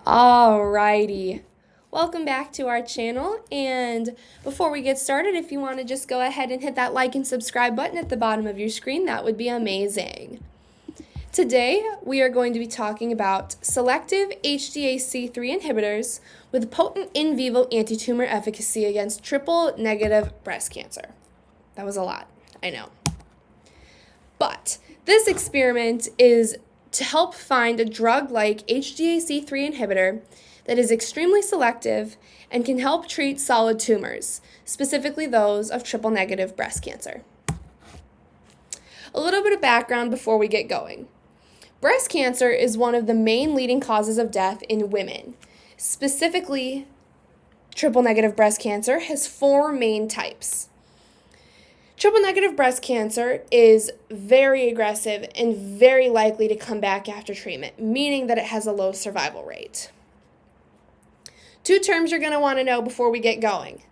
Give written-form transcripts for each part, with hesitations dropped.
Alrighty, welcome back to our channel, and before we get started, if you want to just go ahead and hit that like and subscribe button at the bottom of your screen, that would be amazing. Today, we are going to be talking about selective HDAC3 inhibitors with potent in vivo antitumor efficacy against triple-negative breast cancer. That was a lot, I know. But this experiment is to help find a drug like HDAC3 inhibitor that is extremely selective and can help treat solid tumors, specifically those of triple-negative breast cancer. A little bit of background before we get going. Breast cancer is one of the main leading causes of death in women. Specifically, triple-negative breast cancer has 4 main types. Triple-negative breast cancer is very aggressive and very likely to come back after treatment, meaning that it has a low survival rate. 2 terms you're going to want to know before we get going.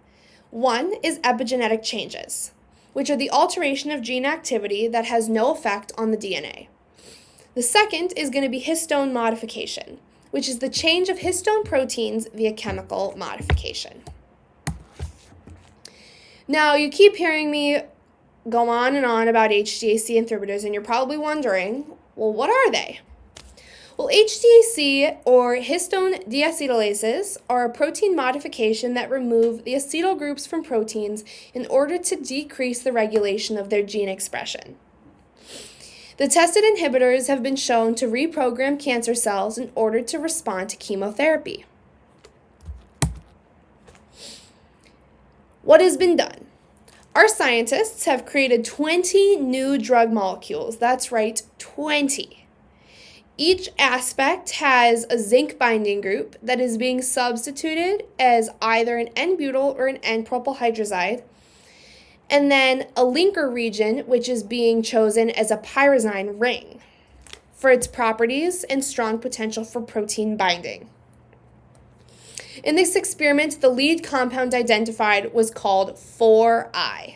One is epigenetic changes, which are the alteration of gene activity that has no effect on the DNA. The second is going to be histone modification, which is the change of histone proteins via chemical modification. Now, you keep hearing me go on and on about HDAC inhibitors, and you're probably wondering, well, what are they? Well, HDAC, or histone deacetylases, are a protein modification that remove the acetyl groups from proteins in order to decrease the regulation of their gene expression. The tested inhibitors have been shown to reprogram cancer cells in order to respond to chemotherapy. What has been done? Our scientists have created 20 new drug molecules. That's right, 20. Each aspect has a zinc binding group that is being substituted as either an N-butyl or an N-propyl hydrazide, and then a linker region, which is being chosen as a pyrazine ring for its properties and strong potential for protein binding. In this experiment, the lead compound identified was called 4I.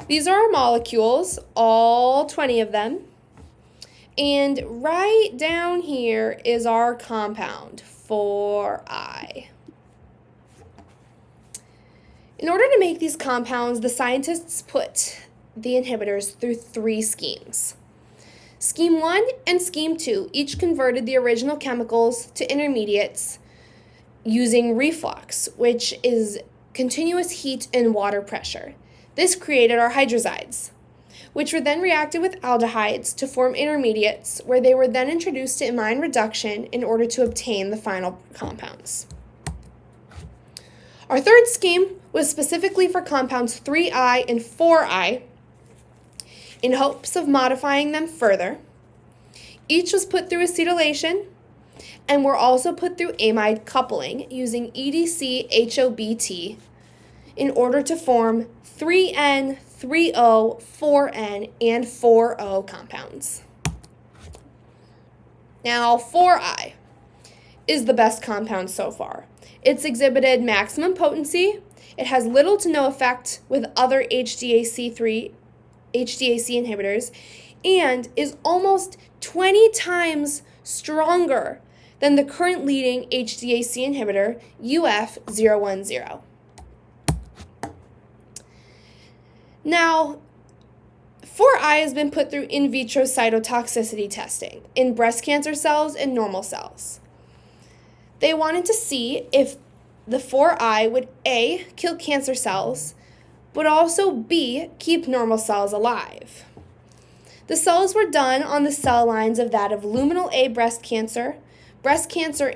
These are our molecules, all 20 of them, and right down here is our compound, 4I. In order to make these compounds, the scientists put the inhibitors through 3 schemes. Scheme 1 and Scheme 2 each converted the original chemicals to intermediates using reflux, which is continuous heat and water pressure. This created our hydrazides, which were then reacted with aldehydes to form intermediates, where they were then introduced to imine reduction in order to obtain the final compounds. Our third scheme was specifically for compounds 3I and 4I in hopes of modifying them further. Each was put through acetylation and were also put through amide coupling using EDC-HOBT in order to form 3N, 3O, 4N, and 4O compounds. Now, 4I is the best compound so far. It's exhibited maximum potency. It has little to no effect with other HDAC inhibitors and is almost 20 times stronger than the current leading HDAC inhibitor, UF010. Now, 4I has been put through in vitro cytotoxicity testing in breast cancer cells and normal cells. They wanted to see if the 4I would A, kill cancer cells, but also B, keep normal cells alive. The cells were done on the cell lines of that of luminal A breast cancer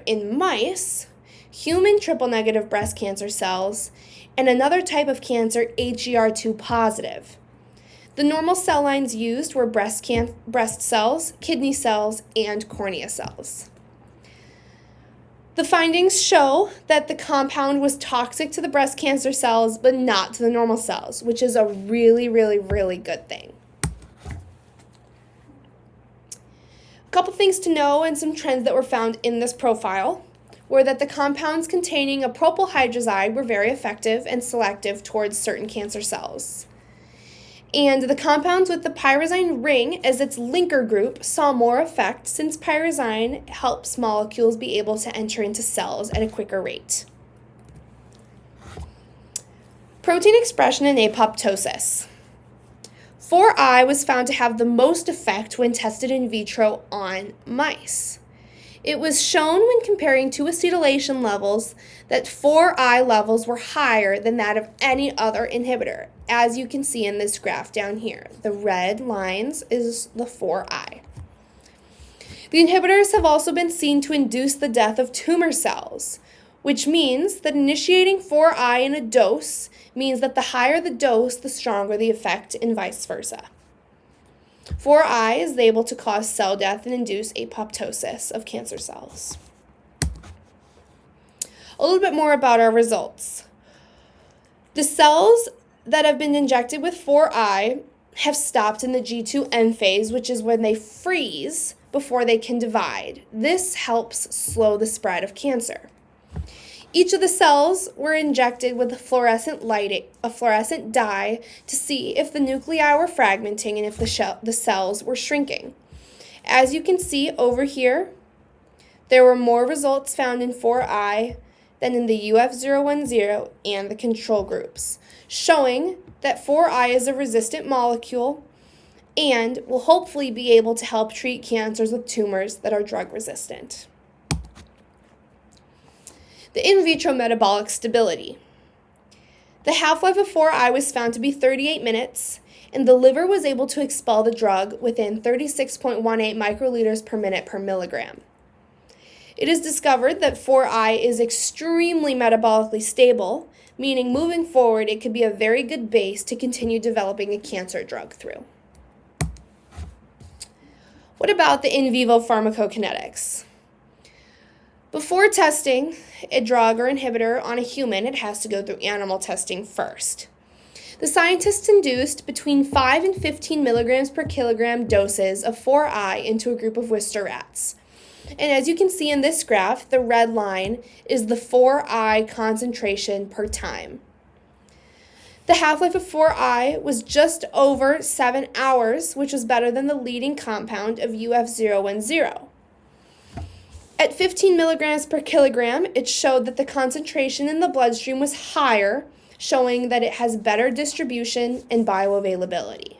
in mice, human triple-negative breast cancer cells, and another type of cancer, HER2 positive. The normal cell lines used were breast cells, kidney cells, and cornea cells. The findings show that the compound was toxic to the breast cancer cells, but not to the normal cells, which is a really, really, really good thing. A couple things to know and some trends that were found in this profile were that the compounds containing a propyl hydrazide were very effective and selective towards certain cancer cells. And the compounds with the pyrazine ring as its linker group saw more effect since pyrazine helps molecules be able to enter into cells at a quicker rate. Protein expression in apoptosis. 4I was found to have the most effect when tested in vitro on mice. It was shown when comparing two acetylation levels that 4I levels were higher than that of any other inhibitor, as you can see in this graph down here. The red lines is the 4I. The inhibitors have also been seen to induce the death of tumor cells, which means that initiating 4I in a dose means that the higher the dose, the stronger the effect, and vice versa. 4I is able to cause cell death and induce apoptosis of cancer cells. A little bit more about our results. The cells that have been injected with 4I have stopped in the G2M phase, which is when they freeze before they can divide. This helps slow the spread of cancer. Each of the cells were injected with a fluorescent dye to see if the nuclei were fragmenting and if the cells were shrinking. As you can see over here, there were more results found in 4I than in the UF010 and the control groups, showing that 4I is a resistant molecule and will hopefully be able to help treat cancers with tumors that are drug resistant. The in vitro metabolic stability. The half-life of 4I was found to be 38 minutes, and the liver was able to expel the drug within 36.18 microliters per minute per milligram. It is discovered that 4I is extremely metabolically stable, meaning moving forward it could be a very good base to continue developing a cancer drug through. What about the in vivo pharmacokinetics? Before testing a drug or inhibitor on a human, it has to go through animal testing first. The scientists induced between 5 and 15 milligrams per kilogram doses of 4I into a group of Worcester rats. And as you can see in this graph, the red line is the 4I concentration per time. The half-life of 4I was just over 7 hours, which was better than the leading compound of UF010. At 15 milligrams per kilogram, it showed that the concentration in the bloodstream was higher, showing that it has better distribution and bioavailability,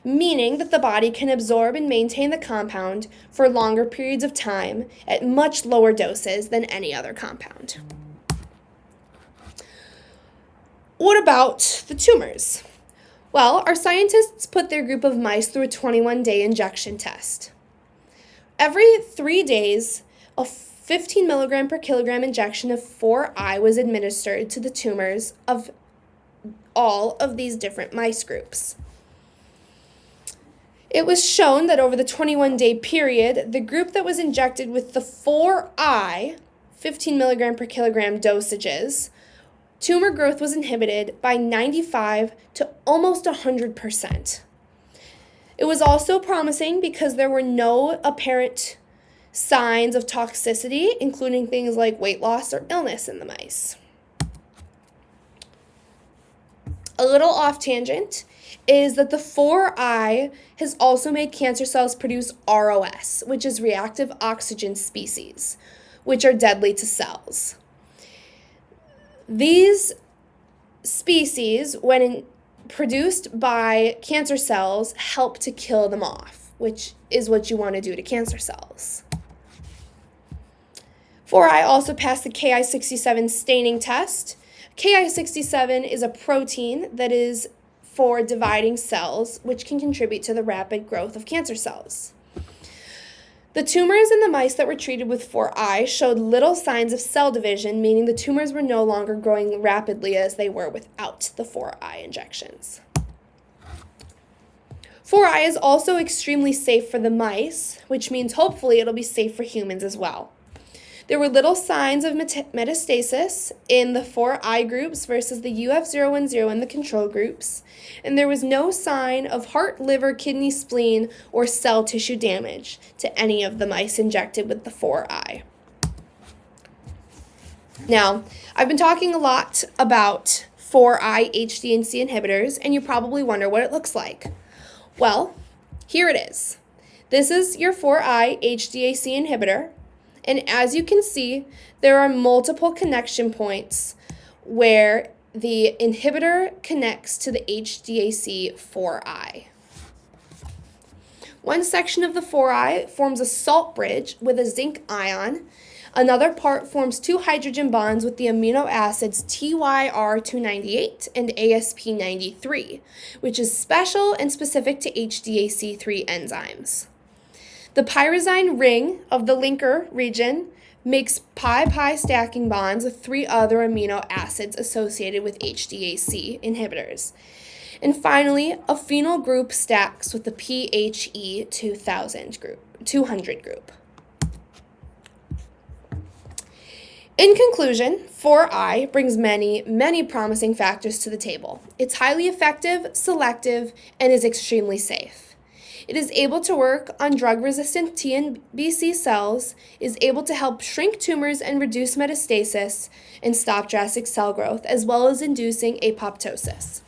meaning that the body can absorb and maintain the compound for longer periods of time at much lower doses than any other compound. What about the tumors? Well, our scientists put their group of mice through a 21-day injection test. Every 3 days, a 15 milligram per kilogram injection of 4I was administered to the tumors of all of these different mice groups. It was shown that over the 21-day period, the group that was injected with the 4I, 15 milligram per kilogram dosages, tumor growth was inhibited by 95 to almost 100%. It was also promising because there were no apparent signs of toxicity, including things like weight loss or illness in the mice. A little off tangent is that the 4I has also made cancer cells produce ROS, which is reactive oxygen species, which are deadly to cells. These species, when produced by cancer cells, help to kill them off, which is what you want to do to cancer cells. 4I also passed the Ki67 staining test. Ki67 is a protein that is for dividing cells, which can contribute to the rapid growth of cancer cells. The tumors in the mice that were treated with 4I showed little signs of cell division, meaning the tumors were no longer growing rapidly as they were without the 4I injections. 4I is also extremely safe for the mice, which means hopefully it'll be safe for humans as well. There were little signs of metastasis in the 4I groups versus the UF010 in the control groups, and there was no sign of heart, liver, kidney, spleen, or cell tissue damage to any of the mice injected with the 4I. Now, I've been talking a lot about 4I HDAC inhibitors, and you probably wonder what it looks like. Well, here it is. This is your 4I HDAC inhibitor, and as you can see, there are multiple connection points where the inhibitor connects to the HDAC 4I. One section of the 4I forms a salt bridge with a zinc ion. Another part forms two hydrogen bonds with the amino acids TYR298 and ASP93, which is special and specific to HDAC3 enzymes. The pyrazine ring of the linker region makes pi-pi stacking bonds with three other amino acids associated with HDAC inhibitors. And finally, a phenyl group stacks with the PHE 200 group. In conclusion, 4I brings many, many promising factors to the table. It's highly effective, selective, and is extremely safe. It is able to work on drug-resistant TNBC cells, is able to help shrink tumors and reduce metastasis, and stop drastic cell growth, as well as inducing apoptosis.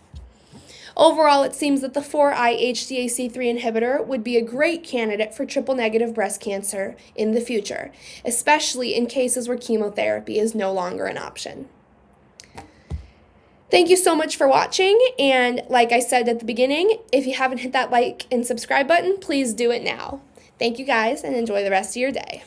Overall, it seems that the 4I HDAC3 inhibitor would be a great candidate for triple-negative breast cancer in the future, especially in cases where chemotherapy is no longer an option. Thank you so much for watching, and like I said at the beginning, if you haven't hit that like and subscribe button, please do it now. Thank you guys, and enjoy the rest of your day.